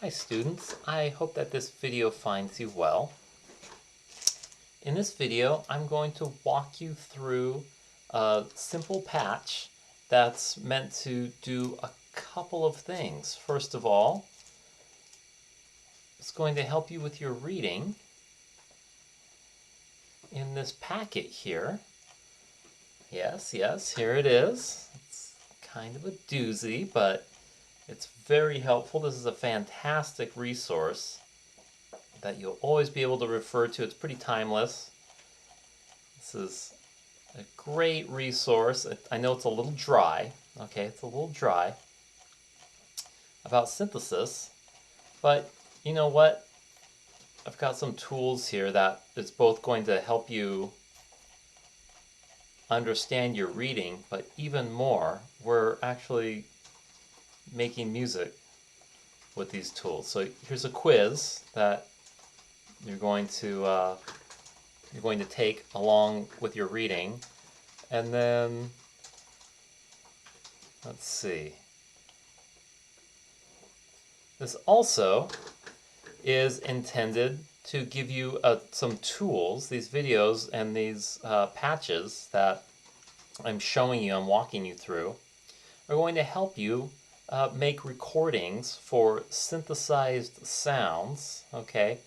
Hi students, I hope that this video finds you well. In this video, I'm going to walk you through a simple patch that's meant to do a couple of things. First of all, it's going to help you with your reading. In this packet here, yes, here it is. It's kind of a doozy, but it's very helpful. This is a fantastic resource that you'll always be able to refer to. It's pretty timeless. This is a great resource. I know it's a little dry, okay, it's a little dry about synthesis, but you know what? I've got some tools here that it's both going to help you understand your reading, but even more, we're actually making music with these tools. So here's a quiz that you're going to take along with your reading, and then let's see. This also is intended to give you some tools. These videos and these patches that I'm showing you, I'm walking you through, are going to help you make recordings for synthesized sounds, okay?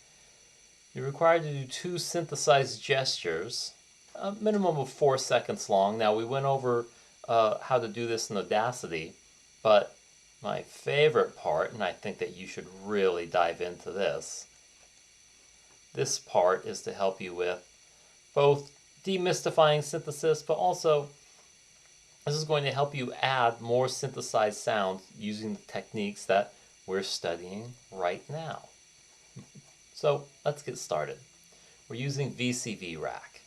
You're required to do 2 synthesized gestures, a minimum of 4 seconds long. Now, we went over how to do this in Audacity, but my favorite part, and I think that you should really dive into this part is to help you with both demystifying synthesis, but also this is going to help you add more synthesized sounds using the techniques that we're studying right now. So let's get started. We're using VCV rack.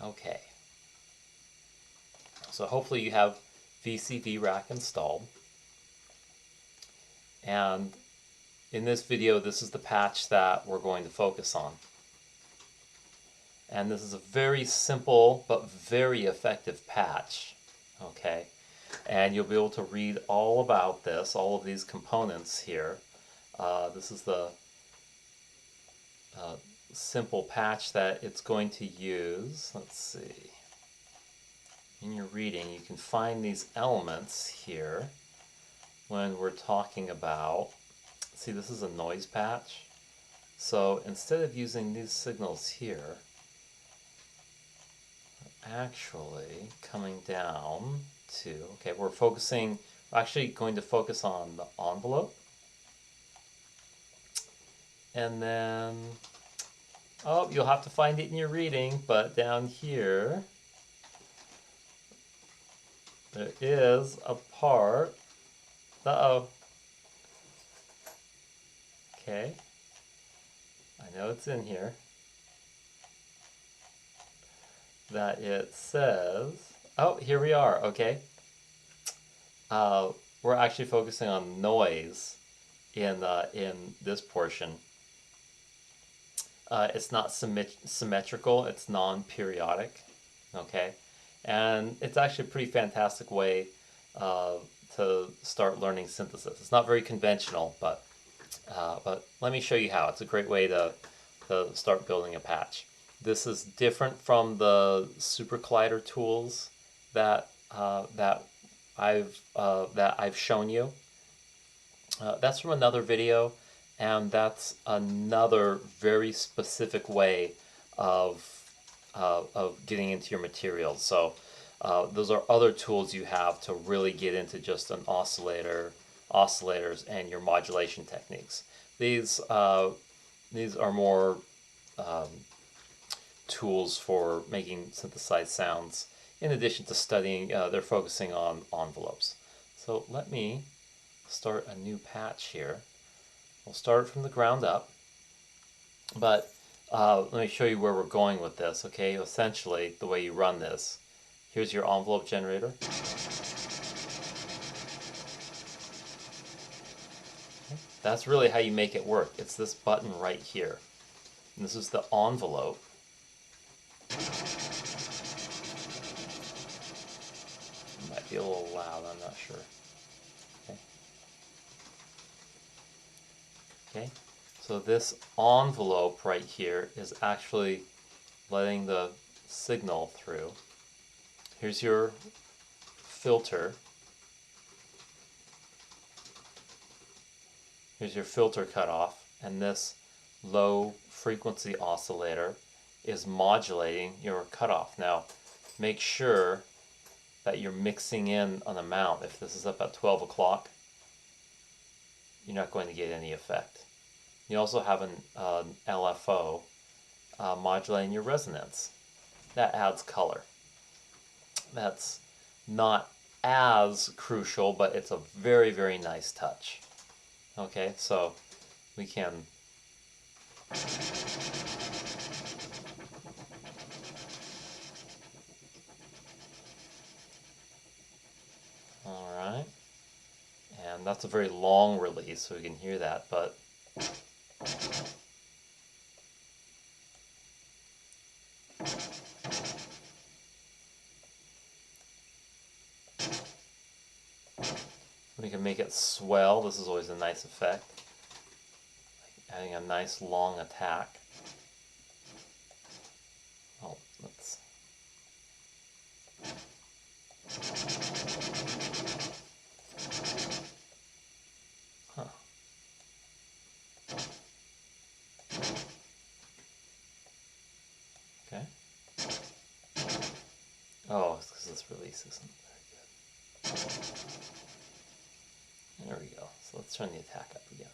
Okay. So hopefully you have VCV rack installed. And in this video, this is the patch that we're going to focus on. And this is a very simple but very effective patch. Okay. And you'll be able to read all about this, all of these components here. This is the simple patch that it's going to use. Let's see. In your reading, you can find these elements here when we're talking about, see, this is a noise patch. So instead of using these signals here, actually coming down to, okay, we're actually going to focus on the envelope. And then, oh, you'll have to find it in your reading, but down here, there is a part, uh-oh. Okay, I know it's in here, that it says, oh, here we are, okay. We're actually focusing on noise in this portion. It's not symmetrical, it's non-periodic, okay? And it's actually a pretty fantastic way to start learning synthesis. It's not very conventional, but let me show you how. It's a great way to start building a patch. This is different from the super collider tools that I've shown you. That's from another video, and that's another very specific way of getting into your materials. So those are other tools you have to really get into just an oscillators, and your modulation techniques. These are more tools for making synthesized sounds. In addition to studying, they're focusing on envelopes. So let me start a new patch here. We'll start from the ground up, but let me show you where we're going with this, okay? Essentially, the way you run this, here's your envelope generator. That's really how you make it work. It's this button right here. And this is the envelope. It might be a little loud, I'm not sure. Okay. Okay, so this envelope right here is actually letting the signal through. Here's your filter. Here's your filter cutoff, and this low frequency oscillator is modulating your cutoff. Now, make sure that you're mixing in an amount. If this is up at 12 o'clock, you're not going to get any effect. You also have an LFO modulating your resonance. That adds color. That's not as crucial, but it's a very, very nice touch. Okay, so we can all right, and that's a very long release, so we can hear that, but we can make it swell. This is always a nice effect. Adding a nice long attack. Oh, let's. Huh. Okay. Oh, it's because this release isn't very good. There we go. So let's turn the attack up again.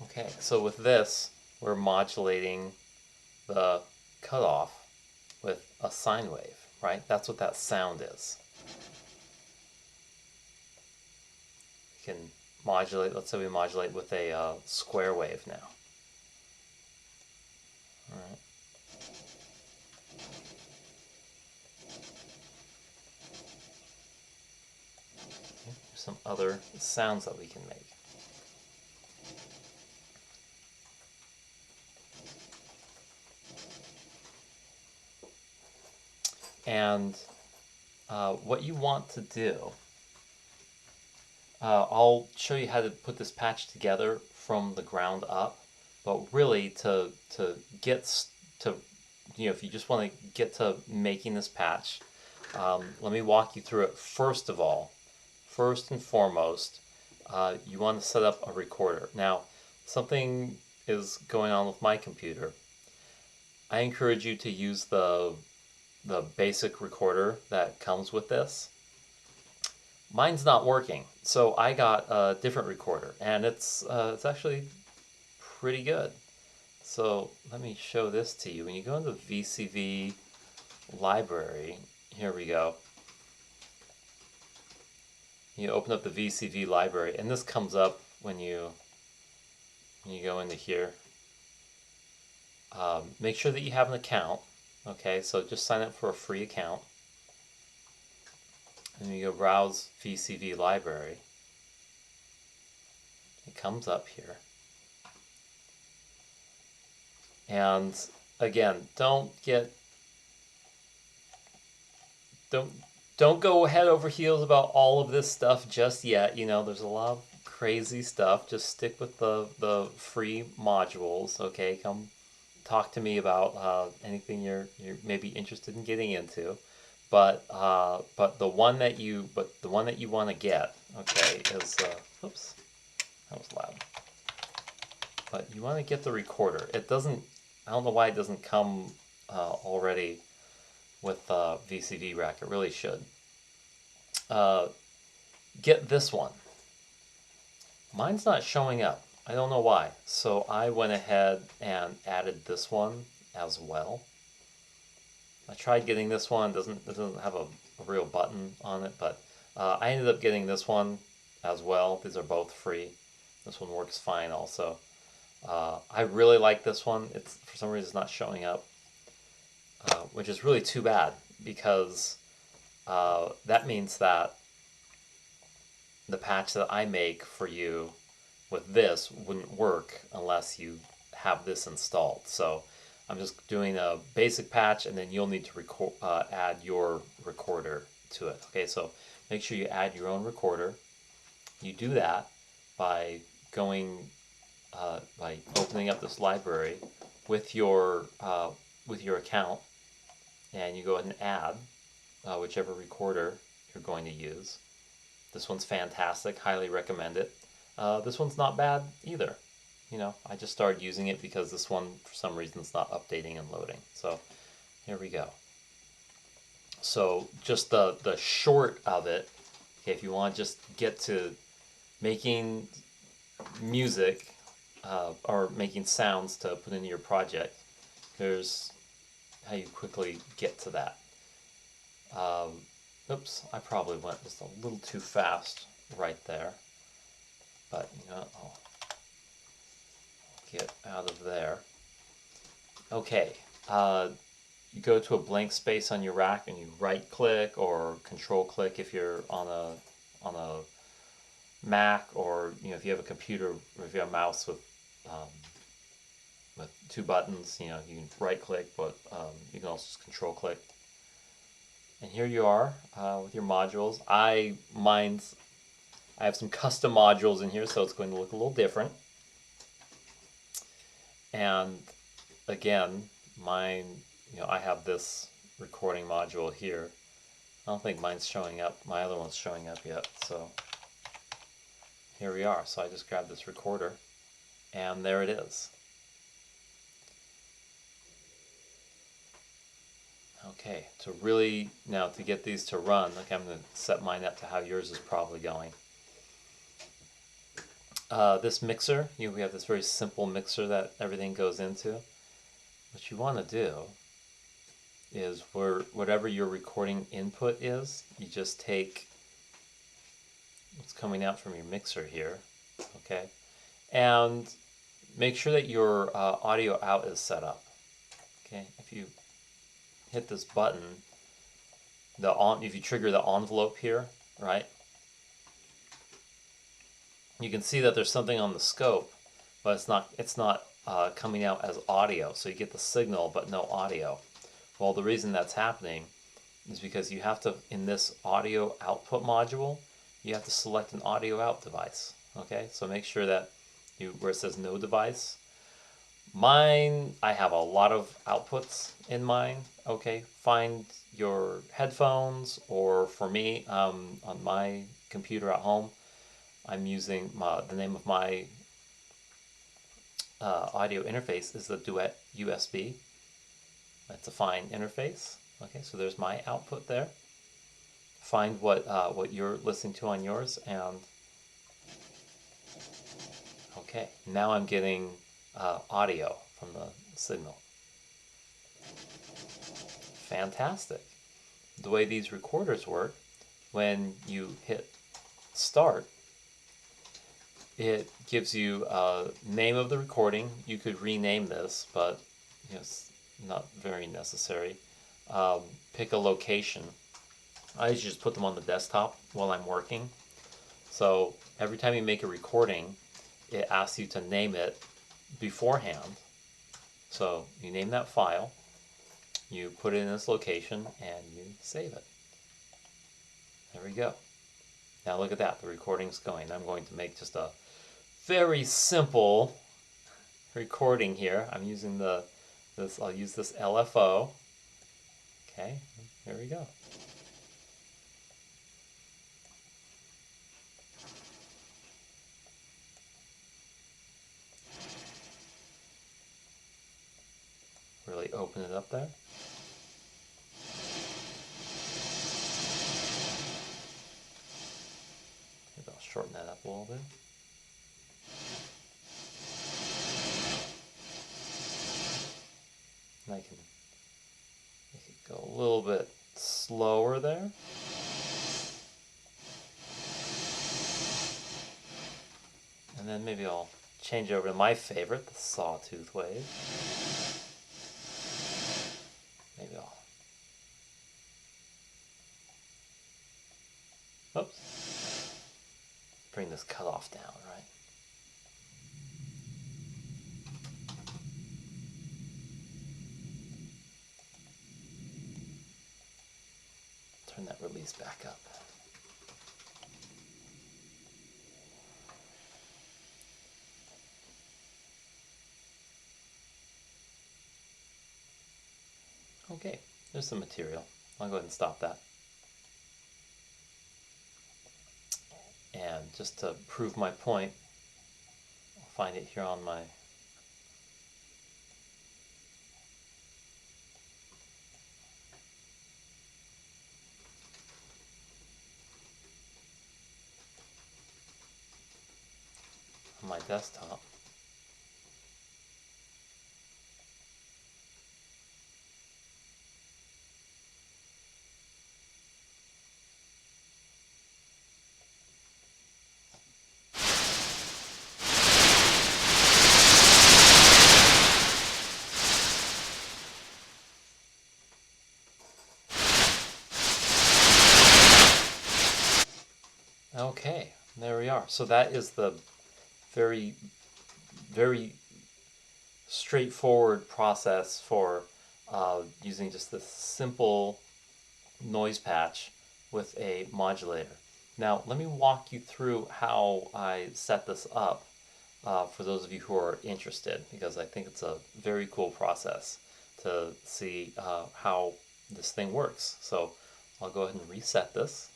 Okay, so with this, we're modulating the cutoff with a sine wave, right? That's what that sound is. We can modulate, let's say we modulate with a square wave now. All right. Here's some other sounds that we can make. And what you want to do, I'll show you how to put this patch together from the ground up, but really to get to, you know, if you just want to get to making this patch, let me walk you through it. First of all, first and foremost, you want to set up a recorder. Now, something is going on with my computer. I encourage you to use the basic recorder that comes with this. Mine's not working, so I got a different recorder, and it's actually pretty good. So let me show this to you. When you go into the VCV library, here we go. You open up the VCV library, and this comes up when you go into here. Make sure that you have an account. Okay, so just sign up for a free account. And you go browse VCV library. It comes up here. And again, don't go head over heels about all of this stuff just yet. You know, there's a lot of crazy stuff. Just stick with the free modules. Okay, come talk to me about anything you're maybe interested in getting into. But the one that you want to get, okay, is oops, that was loud. But you want to get the recorder. It doesn't. I don't know why it doesn't come already with VCV Rack. It really should. Get this one. Mine's not showing up. I don't know why. So I went ahead and added this one as well. I tried getting this one. It doesn't have a real button on it, but I ended up getting this one as well. These are both free. This one works fine also. I really like this one. It's for some reason it's not showing up, which is really too bad, because that means that the patch that I make for you with this wouldn't work unless you have this installed. So I'm just doing a basic patch, and then you'll need to add your recorder to it. Okay, so make sure you add your own recorder. You do that by going by opening up this library with your account, and you go ahead and add whichever recorder you're going to use. This one's fantastic, highly recommend it. This one's not bad either. You know, I just started using it because this one, for some reason, is not updating and loading. So here we go. So just the short of it, okay, if you want to just get to making music or making sounds to put into your project, there's how you quickly get to that. Oops, I probably went just a little too fast right there. But, you know, I'll get out of there. Okay, you go to a blank space on your rack and you right click or control click if you're on a Mac, or you know, if you have a computer or if you have a mouse with two buttons, you know, you can right click, but you can also just control click. And here you are with your modules. I have some custom modules in here, so it's going to look a little different. And again, mine, you know, I have this recording module here. I don't think mine's showing up. My other one's showing up yet. So here we are. So I just grabbed this recorder, and there it is. Okay, to get these to run, okay, I'm going to set mine up to how yours is probably going. This mixer, we have this very simple mixer that everything goes into. What you want to do is whatever your recording input is, you just take what's coming out from your mixer here, okay, and make sure that your audio out is set up. Okay, if you hit this button, if you trigger the envelope here, right, you can see that there's something on the scope, but it's not coming out as audio. So you get the signal but no audio. Well, the reason that's happening is because you have to, in this audio output module, you have to select an audio out device. Okay, so make sure that where it says no device. Mine, I have a lot of outputs in mine. Okay, find your headphones, or for me, on my computer at home, I'm using the name of my audio interface is the Duet USB. That's a fine interface. Okay, so there's my output there. Find what you're listening to on yours, and okay, now I'm getting audio from the signal. Fantastic. The way these recorders work, when you hit start, it gives you a name of the recording. You could rename this, but you know, it's not very necessary. Pick a location. I usually just put them on the desktop while I'm working. So every time you make a recording, it asks you to name it beforehand. So you name that file, you put it in this location, and you save it. There we go. Now look at that, the recording's going. I'm going to make just a very simple recording here. I'm using I'll use this LFO. Okay, here we go. Really open it up there. Maybe I'll shorten that up a little bit. And I can make it go a little bit slower there. And then maybe I'll change over to my favorite, the sawtooth wave. Maybe oops, bring this cutoff down, right? turn that release back up. Okay, there's some material. I'll go ahead and stop that. And just to prove my point, I'll find it here on my desktop. Okay, there we are. So that is the very, very straightforward process for using just this simple noise patch with a modulator. Now, let me walk you through how I set this up for those of you who are interested, because I think it's a very cool process to see how this thing works. So I'll go ahead and reset this.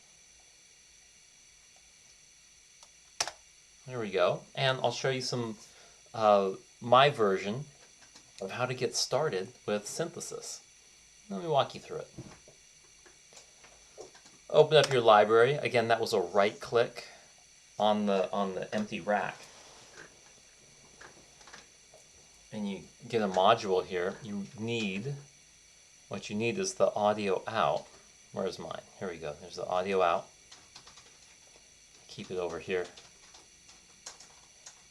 There we go. And I'll show you some my version of how to get started with synthesis. Let me walk you through it. Open up your library. Again, that was a right click on the empty rack. And you get a module here. What you need is the audio out. Where's mine? Here we go. There's the audio out. Keep it over here.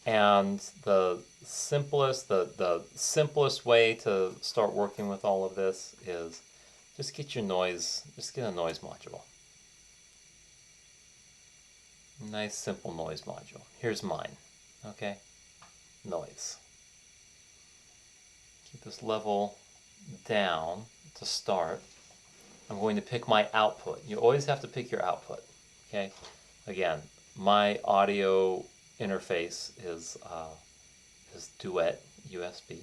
And the simplest way to start working with all of this is just get a noise module. Nice simple noise module. Here's mine. Okay? Noise. Keep this level down to start. I'm going to pick my output. You always have to pick your output. Okay? Again, my audio interface is Duet USB.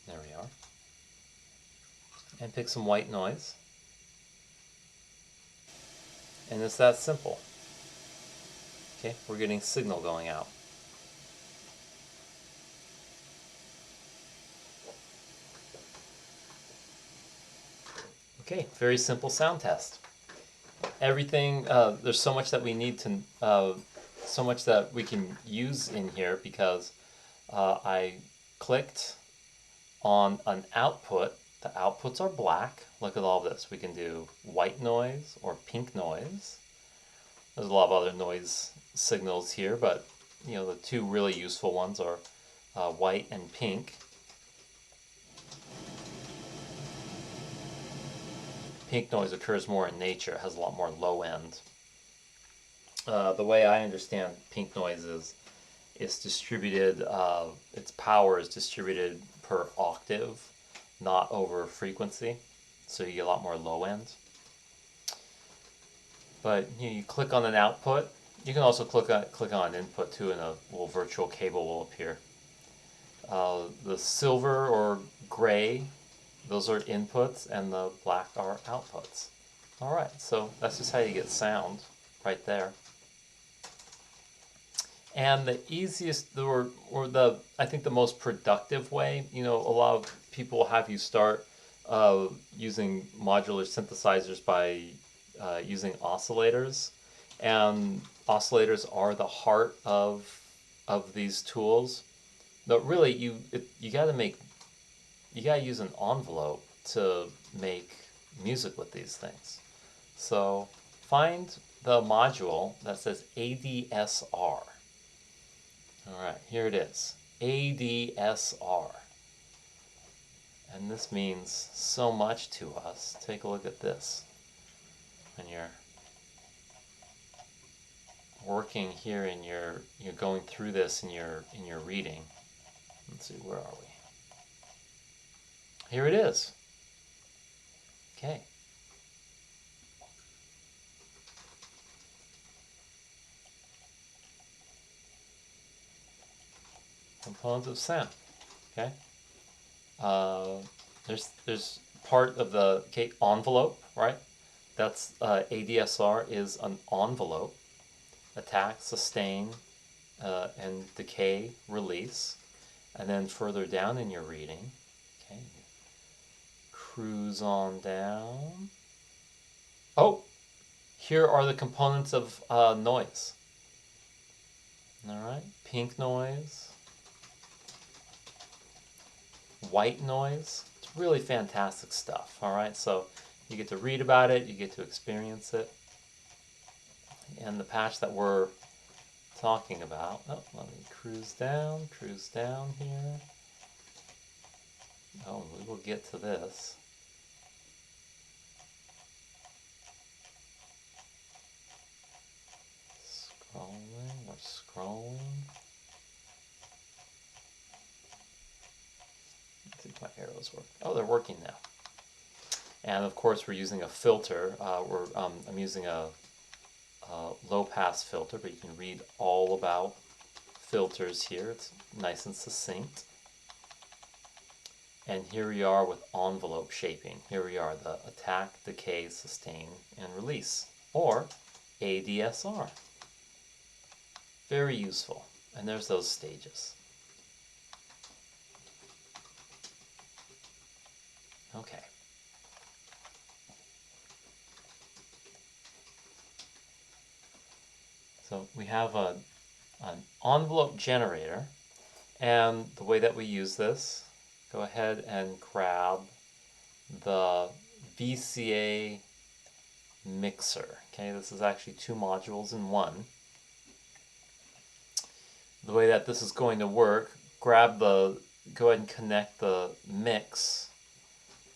There we are. And pick some white noise. And it's that simple. Okay, we're getting signal going out. Okay, very simple sound test. Everything, there's so much that we need to, so much that we can use in here because I clicked on an output. The outputs are black. Look at all this. We can do white noise or pink noise. There's a lot of other noise signals here, but you know the two really useful ones are white and pink. Pink noise occurs more in nature. It has a lot more low end. The way I understand pink noise is it's distributed, its power is distributed per octave, not over frequency, so you get a lot more low end. But you click on an output. You can also click on an input too, and a little virtual cable will appear. The silver or gray, those are inputs, and the black are outputs. All right, so that's just how you get sound right there. And the easiest, I think the most productive way, you know, a lot of people have you start using modular synthesizers by using oscillators, and oscillators are the heart of these tools. But really, you gotta use an envelope to make music with these things. So find the module that says ADSR. All right, here it is, ADSR. And this means so much to us. Take a look at this. When you're working here and you're going through this in your reading. Let's see, where are we? Here it is. Okay. Components of sound. Okay. There's part of the envelope, right? That's ADSR is an envelope. Attack, sustain, and decay, release. And then further down in your reading, okay, cruise on down. Oh, here are the components of noise. All right, pink noise, white noise. It's really fantastic stuff. All right, so you get to read about it, you get to experience it. And the patch that we're talking about, oh, let me cruise down here. Oh, we will get to this. Scrolling, we're scrolling. Let's see if my arrows work. Oh, they're working now. And of course, we're using a filter. I'm using a low-pass filter, but you can read all about filters here. It's nice and succinct. And here we are with envelope shaping. Here we are, the attack, decay, sustain, and release, or ADSR. Very useful. And there's those stages. Okay. So we have an envelope generator, and the way that we use this, go ahead and grab the VCA mixer. Okay, this is actually 2 modules in one. The way that this is going to work, go ahead and connect the mix.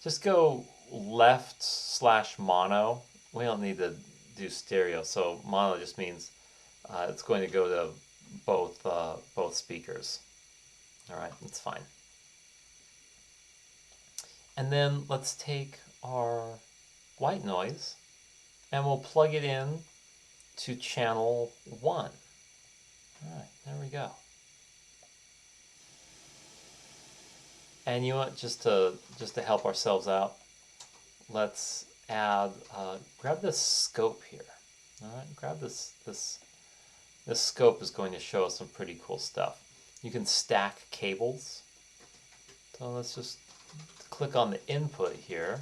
Just go left/mono. We don't need to do stereo, so mono just means it's going to go to both speakers. All right, that's fine. And then let's take our white noise and we'll plug it in to channel 1. All right, there we go. And you want just to help ourselves out, let's add grab this scope here. All right, grab this scope is going to show us some pretty cool stuff. You can stack cables. So let's just click on the input here.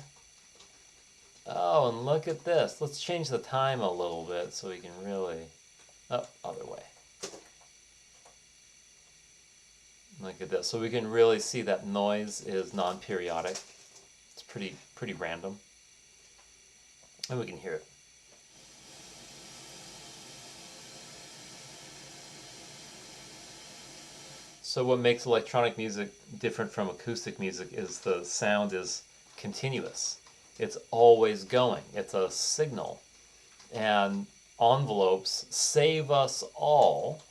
Oh, and look at this. Let's change the time a little bit so we can really, other way. Look at this. So we can really see that noise is non-periodic. It's pretty random. And we can hear it. So what makes electronic music different from acoustic music is the sound is continuous. It's always going. It's a signal. And envelopes save us all,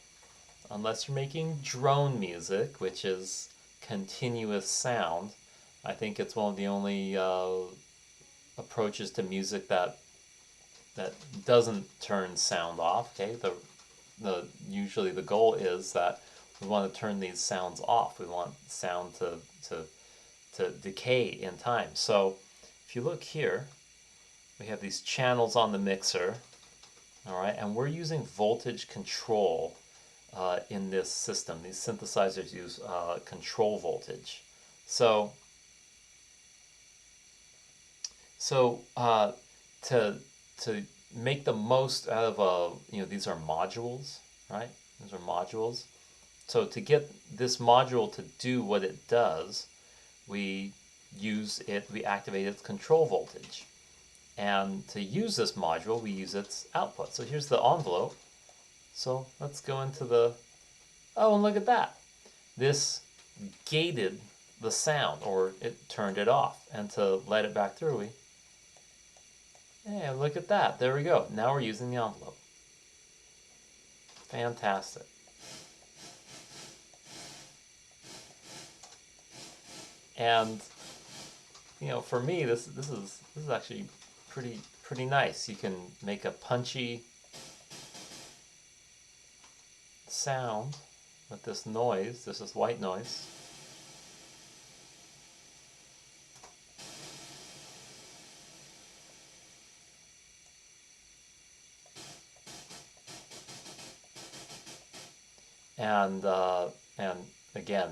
unless you're making drone music, which is continuous sound. I think it's one of the only approaches to music that doesn't turn sound off. Okay, usually the goal is that we want to turn these sounds off. We want sound to decay in time. So if you look here, we have these channels on the mixer, all right, and we're using voltage control in this system. These synthesizers use control voltage. So to make the most out of these are modules, right? These are modules. So to get this module to do what it does, we activate its control voltage. And to use this module, we use its output. So here's the envelope. So let's go into oh, and look at that. This gated the sound, or it turned it off. And to let it back through, look at that. There we go. Now we're using the envelope. Fantastic. And for me, this is actually pretty nice. You can make a punchy sound with this noise. This is white noise. And again,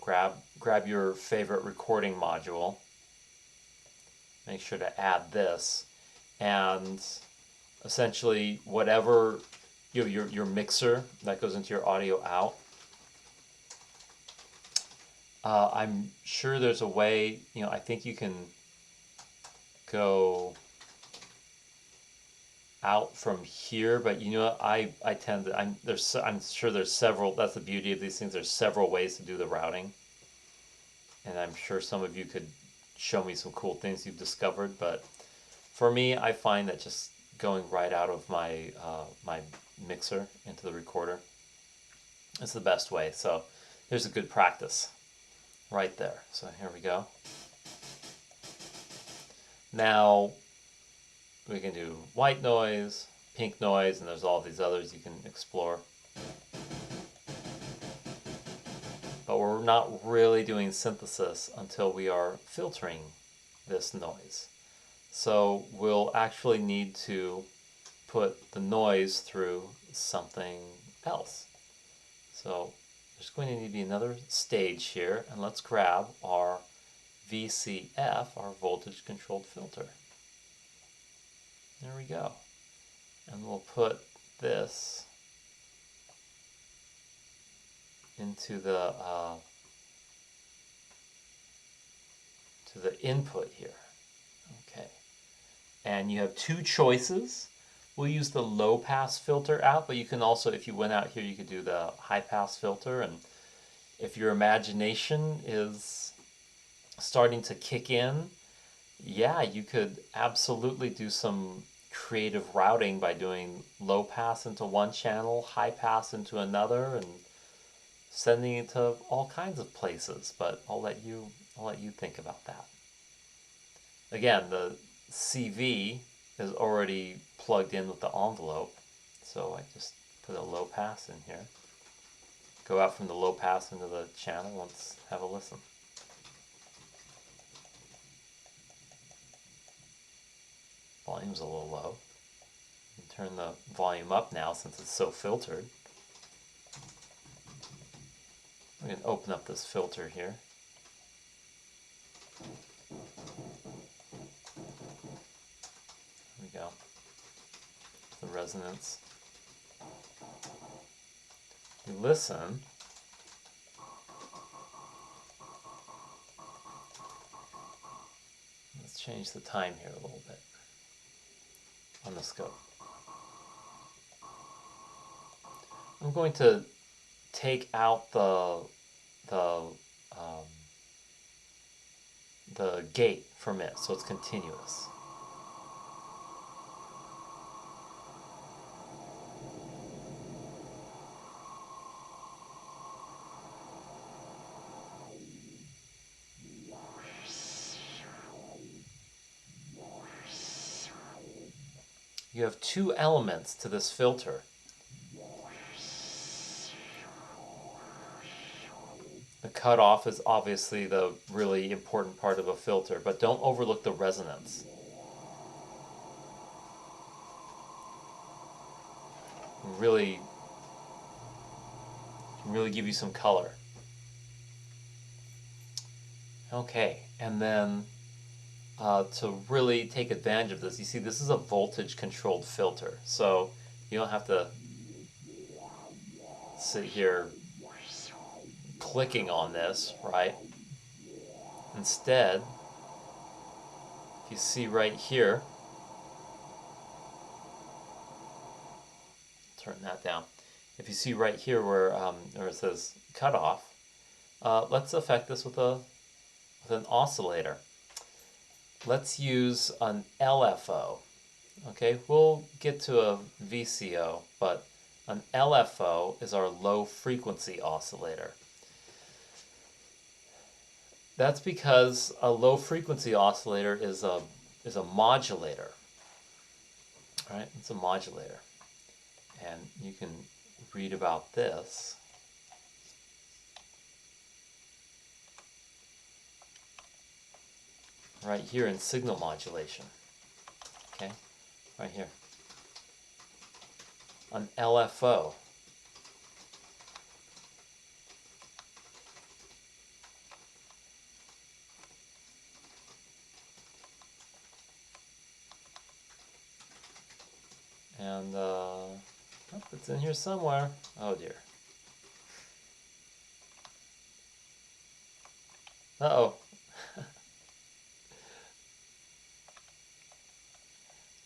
grab your favorite recording module. Make sure to add this, and essentially whatever your mixer that goes into your audio out. I'm sure there's a way. I think you can go out from here, but I tend to. I'm sure there's several. That's the beauty of these things. There's several ways to do the routing, and I'm sure some of you could show me some cool things you've discovered. But for me, I find that just going right out of my my mixer into the recorder is the best way. So there's a good practice right there. So here we go. Now we can do white noise, pink noise, and there's all these others you can explore. But we're not really doing synthesis until we are filtering this noise. So we'll actually need to put the noise through something else. So there's going to need to be another stage here, and let's grab our VCF, our voltage controlled filter. There we go. And we'll put this into the to the input here. Okay. And you have two choices. We'll use the low pass filter out, but you can also, if you went out here, you could do the high pass filter. And if your imagination is starting to kick in, yeah, you could absolutely do some creative routing by doing low pass into one channel, high pass into another, and sending it to all kinds of places. But I'll let you think about that. Again, the CV is already plugged in with the envelope, so I just put a low pass in here. Go out from the low pass into the channel. Let's have a listen. Volume's a little low. Turn the volume up now since it's so filtered. I'm going to open up this filter here. There we go. The resonance. You listen. Let's change the time here a little bit on the scope. I'm going to take out the gate from it, so it's continuous. You have two elements to this filter. The cutoff is obviously the really important part of a filter, but don't overlook the resonance. Really give you some color. Okay, and then to really take advantage of this, you see this is a voltage controlled filter, so you don't have to sit here clicking on this, right? Instead, if you see right here, turn that down. If you see right here where it says cutoff, let's affect this with an oscillator. Let's use an LFO. Okay, we'll get to a VCO, but an LFO is our low frequency oscillator. That's because a low frequency oscillator is a modulator. All right, it's a modulator. And you can read about this right here in signal modulation. Okay, right here. An LFO. And oh, it's in here somewhere. Oh dear. Uh-oh.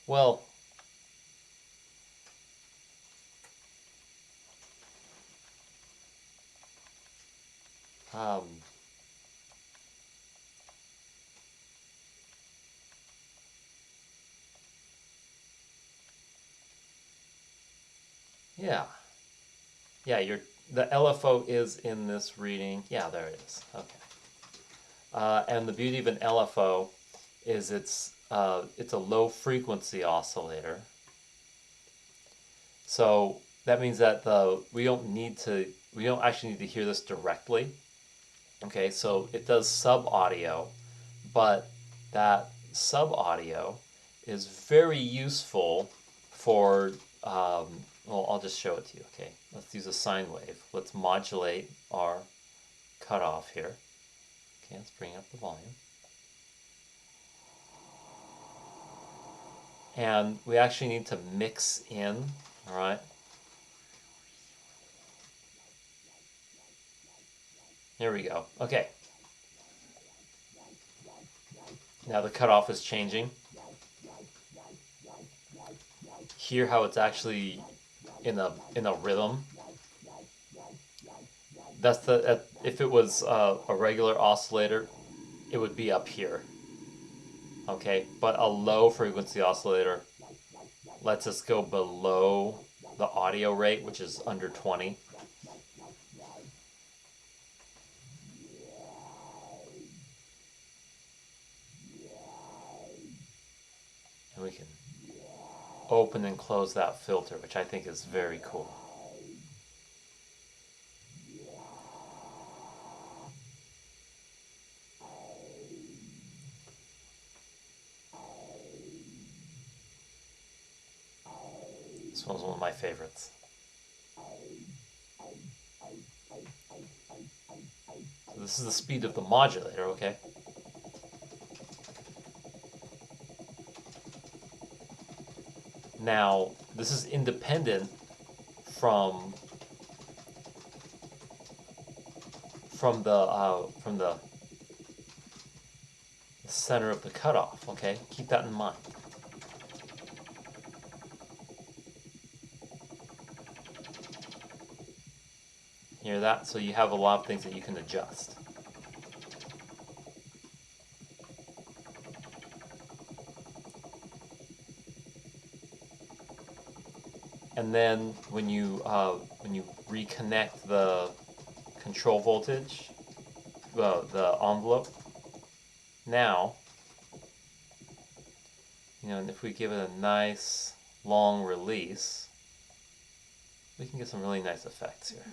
Well, um, yeah. Yeah, the LFO is in this reading. Yeah, there it is. Okay. And the beauty of an LFO is it's a low frequency oscillator. So that means that we don't actually need to hear this directly. Okay, so it does sub audio, but that sub audio is very useful for well, I'll just show it to you. Okay, let's use a sine wave. Let's modulate our cutoff here. Okay, let's bring up the volume. And we actually need to mix in, all right? Here we go. Okay. Now the cutoff is changing. Hear how it's actually in a rhythm. That's if it was a regular oscillator, it would be up here. Okay, but a low frequency oscillator lets us go below the audio rate, which is under 20. And we can open and close that filter, which I think is very cool. This one's one of my favorites. So this is the speed of the modulator, okay? Now, this is independent from the center of the cutoff, okay? Keep that in mind. Hear that? So you have a lot of things that you can adjust. And then when you reconnect the control voltage, the envelope, now, and if we give it a nice long release, we can get some really nice effects here.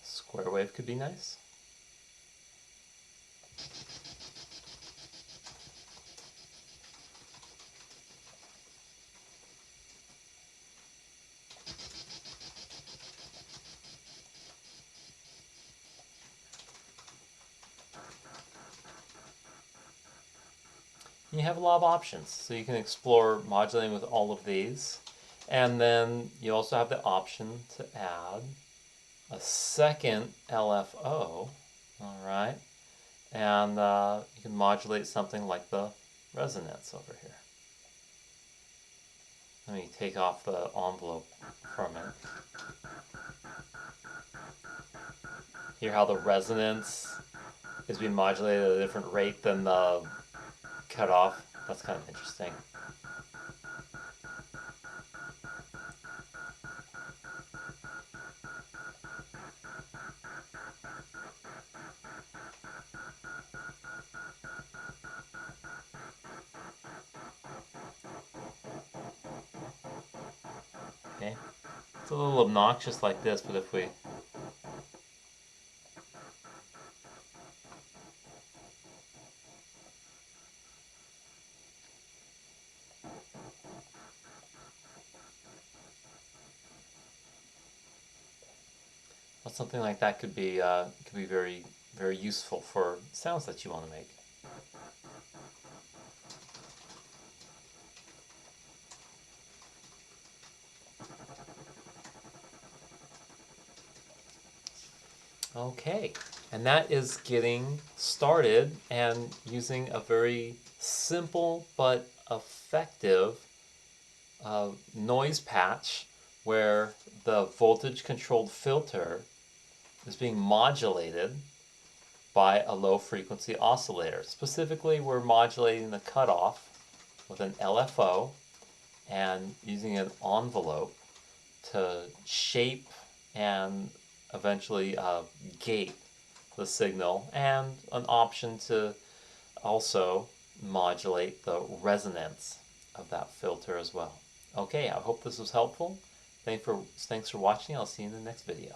Square wave could be nice. You have a lot of options, so you can explore modulating with all of these. And then you also have the option to add a second LFO, all right? And you can modulate something like the resonance over here. Let me take off the envelope for a minute. Hear how the resonance is being modulated at a different rate than the cutoff. That's kind of interesting. Okay, it's a little obnoxious like this, but if we something like that could be very very useful for sounds that you want to make. Okay, and that is getting started and using a very simple but effective noise patch where the voltage controlled filter is being modulated by a low frequency oscillator. Specifically, we're modulating the cutoff with an LFO and using an envelope to shape and eventually gate the signal, and an option to also modulate the resonance of that filter as well. Okay, I hope this was helpful. Thanks for watching. I'll see you in the next video.